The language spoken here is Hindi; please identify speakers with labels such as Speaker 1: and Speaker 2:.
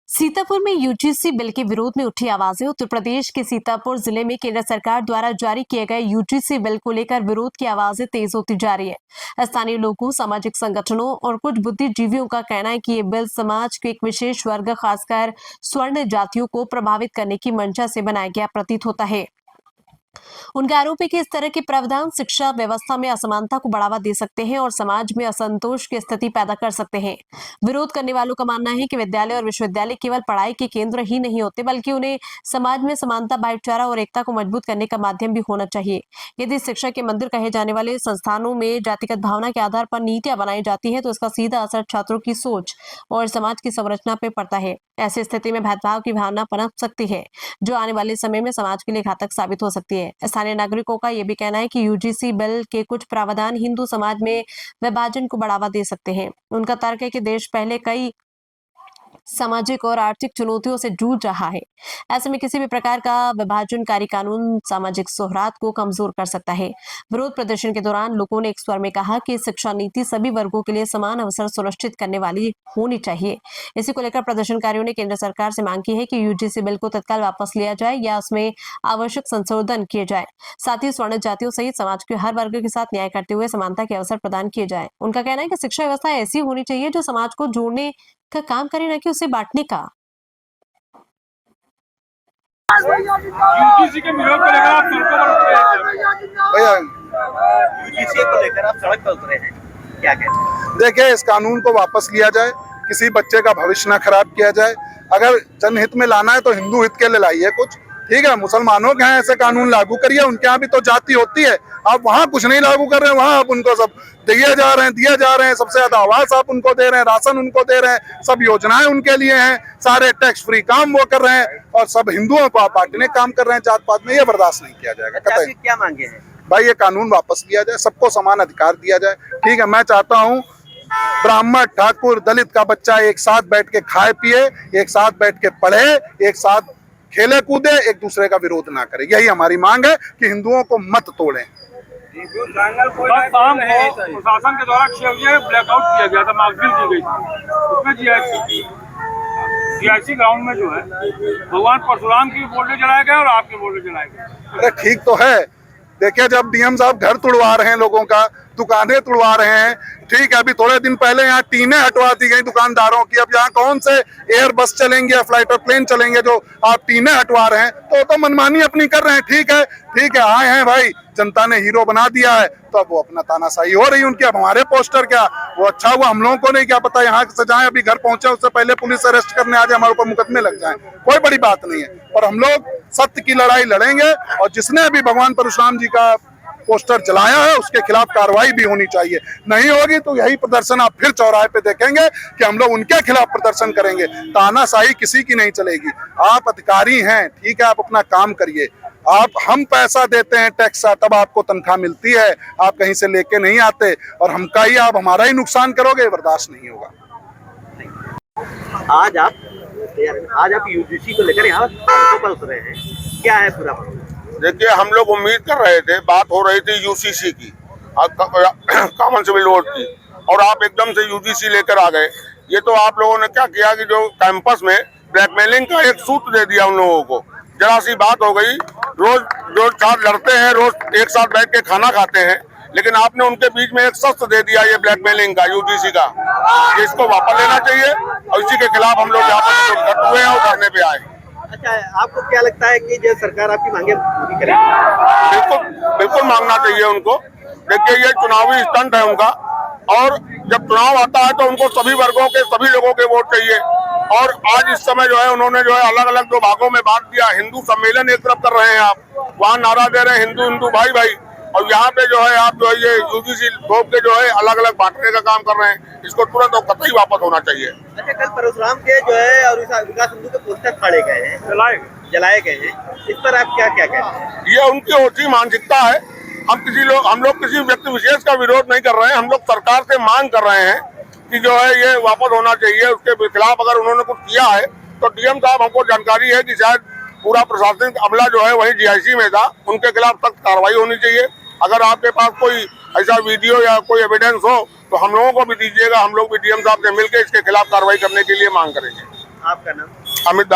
Speaker 1: सीतापुर में यूजीसी बिल के विरोध में उठी आवाजें। उत्तर प्रदेश के सीतापुर जिले में केंद्र सरकार द्वारा जारी किए गए यूजीसी बिल को लेकर विरोध की आवाजें तेज होती जा रही है। स्थानीय लोगों, सामाजिक संगठनों और कुछ बुद्धिजीवियों का कहना है कि ये बिल समाज के एक विशेष वर्ग, खासकर स्वर्ण जातियों को प्रभावित करने की मंशा से बनाया गया प्रतीत होता है। उनका आरोप है कि इस तरह के प्रावधान शिक्षा व्यवस्था में असमानता को बढ़ावा दे सकते हैं और समाज में असंतोष की स्थिति पैदा कर सकते हैं। विरोध करने वालों का मानना है कि विद्यालय और विश्वविद्यालय केवल पढ़ाई के केंद्र ही नहीं होते, बल्कि उन्हें समाज में समानता, भाईचारा और एकता को मजबूत करने का माध्यम भी होना चाहिए। यदि शिक्षा के मंदिर कहे जाने वाले संस्थानों में जातिगत भावना के आधार पर नीतियां बनाई जाती है, तो इसका सीधा असर छात्रों की सोच और समाज की संरचना पर पड़ता है। ऐसी स्थिति में भेदभाव की भावना पनप सकती है, जो आने वाले समय में समाज के लिए घातक साबित हो सकती है। स्थानीय नागरिकों का यह भी कहना है कि यूजीसी बिल के कुछ प्रावधान हिंदू समाज में विभाजन को बढ़ावा दे सकते हैं। उनका तर्क है कि देश पहले कई सामाजिक और आर्थिक चुनौतियों से जूझ रहा है। ऐसे में किसी भी प्रकार का विभाजनकारी कानून सामाजिक सौहार्द को कमजोर कर सकता है। विरोध प्रदर्शन के दौरान लोगों ने एक स्वर में कहा कि शिक्षा नीति सभी वर्गों के लिए समान अवसर सुनिश्चित करने वाली होनी चाहिए। इसी को लेकर प्रदर्शनकारियों ने केंद्र सरकार से मांग की है कि यूजीसी बिल को तत्काल वापस लिया जाए या उसमें आवश्यक संशोधन किए जाए। साथ ही स्वर्ण जातियों सहित समाज के हर वर्ग के साथ न्याय करते हुए समानता के अवसर प्रदान किए जाए। उनका कहना है कि शिक्षा व्यवस्था ऐसी होनी चाहिए जो समाज को जोड़ने का काम करे, न कि उसे बांटने का।
Speaker 2: यूजीसी के विरोध को लेकर आप सड़कों पर उतरे हैं
Speaker 3: भैया,
Speaker 4: यूजीसी को लेकर आप सड़क पर उतरे हैं, क्या कहते हैं?
Speaker 3: देखिए, इस कानून को वापस लिया जाए, किसी बच्चे का भविष्य न खराब किया जाए। अगर जनहित में लाना है तो हिंदू हित के लिए लाइए कुछ, ठीक है। मुसलमानों के यहाँ ऐसे कानून लागू करिए, उनके यहाँ भी तो जाति होती है। आप वहाँ कुछ नहीं लागू कर रहे हैं, वहाँ आप उनको सब दिए जा रहे हैं, सबसे ज्यादा आवास आप उनको दे रहे हैं, राशन उनको दे रहे हैं, सब योजनाएं उनके लिए हैं, सारे टैक्स फ्री काम वो कर रहे हैं, और सब हिंदुओं को आप बांटने काम कर रहे हैं जात पात में। ये बर्दाश्त नहीं किया जाएगा।
Speaker 4: अच्छा, क्या मांगे हैं
Speaker 3: भाई, ये कानून वापस लिया जाए, सबको समान अधिकार दिया जाए, ठीक है। मैं चाहता हूँ ब्राह्मण, ठाकुर, दलित का बच्चा एक साथ बैठ के खाए पिए, एक साथ बैठ के पढ़े, एक साथ खेले कूदे, एक दूसरे का विरोध ना करे। यही हमारी मांग है कि हिंदुओं को मत तोड़ें।
Speaker 2: शाम को प्रशासन के द्वारा 6 बजे ब्लैकआउट किया गया था, मार्कशीट दी गई थी, उसमें जीआईसी ग्राउंड में जो है भगवान परशुराम की बोर्डे जलाए गए और आपके बोर्डे जलाए गए।
Speaker 3: अरे ठीक तो है, देखिए, जब डीएम साहब घर तुड़वा रहे हैं, लोगों का दुकानें तुड़वा रहे हैं, ठीक है। अभी थोड़े दिन पहले यहाँ टीनें हटवा दी गई दुकानदारों की। अब यहाँ कौन से एयर बस चलेंगे या फ्लाइट और प्लेन चलेंगे जो आप टीनें हटवा रहे हैं? तो मनमानी अपनी कर रहे हैं, ठीक है, ठीक है। आए हैं भाई, जनता ने हीरो बना दिया है, तो अब वो अपना तानाशाही हो रही है उनकी। अब हमारे पोस्टर क्या वो अच्छा हुआ, हम लोगों को नहीं क्या पता यहाँ से जाए, अभी घर पहुंचे उससे पहले पुलिस अरेस्ट करने आ जाए, हमारे ऊपर मुकदमे लग जाए, कोई बड़ी बात नहीं है। और हम लोग सत्य की लड़ाई लड़ेंगे, और जिसने भी भगवान परशुराम जी का पोस्टर जलाया है उसके खिलाफ कार्रवाई भी होनी चाहिए। नहीं होगी तो यही प्रदर्शन आप फिर चौराहे पे देखेंगे कि हम लोग उनके खिलाफ प्रदर्शन करेंगे। तानाशाही किसी की नहीं चलेगी। आप अधिकारी हैं, ठीक है, आप अपना काम करिए। हम पैसा देते हैं टैक्स का, तब आपको तनख्वाह मिलती है, आप कहीं से लेके नहीं आते, और आप हमारा ही नुकसान करोगे, बर्दाश्त नहीं होगा।
Speaker 4: आज आप यूजीसी को लेकर यहाँ सड़कों पर उतरे हैं, क्या है पूरा?
Speaker 5: देखिए, हम लोग उम्मीद कर रहे थे, बात हो रही थी यूसीसी की, कॉमन सिविल कोड की, और आप एकदम से यूजीसी लेकर आ गए। ये तो आप लोगों ने क्या किया कि जो कैंपस में ब्लैकमेलिंग का एक सूत्र दे दिया उन लोगों को। जरा सी बात हो गई, रोज साथ लड़ते हैं, रोज एक साथ बैठ के खाना खाते हैं, लेकिन आपने उनके बीच में एक शस्त्र दे दिया, ये ब्लैकमेलिंग का, यूजीसी का। इसको वापस लेना चाहिए, और इसी के खिलाफ हम लोग यहाँ पर इकट्ठे हुए हैं और धरने पे आए।
Speaker 4: अच्छा, आपको क्या लगता है कि जो सरकार आपकी मांगे पूरी करेगी?
Speaker 5: बिल्कुल मांगना चाहिए उनको। देखिए, ये चुनावी स्टंट है उनका, और जब चुनाव आता है तो उनको सभी वर्गों के, सभी लोगों के वोट चाहिए। और आज इस समय जो है उन्होंने जो है अलग अलग दो भागों में बांट दिया। हिंदू सम्मेलन एक तरफ कर रहे हैं आप, वहाँ नारा दे रहे हैं हिंदू हिंदू भाई भाई, और यहाँ पे जो है आप जो है ये यूजीसी थोप के जो है अलग अलग बांटने का काम कर रहे हैं। इसको तुरंत और कतई वापस होना चाहिए।
Speaker 4: अच्छा, कल परशुराम के जो है और विकास हिंदू के पोस्टर फाड़े गए हैं, जलाए गए हैं, इस पर आप क्या कहते हैं?
Speaker 5: ये उनकी ओछी मानसिकता है। हम लोग किसी व्यक्ति विशेष का विरोध नहीं कर रहे हैं, हम लोग सरकार से मांग कर रहे हैं कि जो है ये वापस होना चाहिए। उसके खिलाफ अगर उन्होंने कुछ किया है तो डीएम साहब, हमको जानकारी है कि शायद पूरा प्रशासनिक अमला जो है वही जीआईसी में था, उनके खिलाफ सख्त कार्रवाई होनी चाहिए। अगर आपके पास कोई ऐसा वीडियो या कोई एविडेंस हो तो हम लोगों को भी दीजिएगा, हम लोग भी डीएम साहब से मिलकर इसके खिलाफ कार्रवाई करने के लिए मांग करेंगे।
Speaker 4: आपका नाम?
Speaker 5: अमित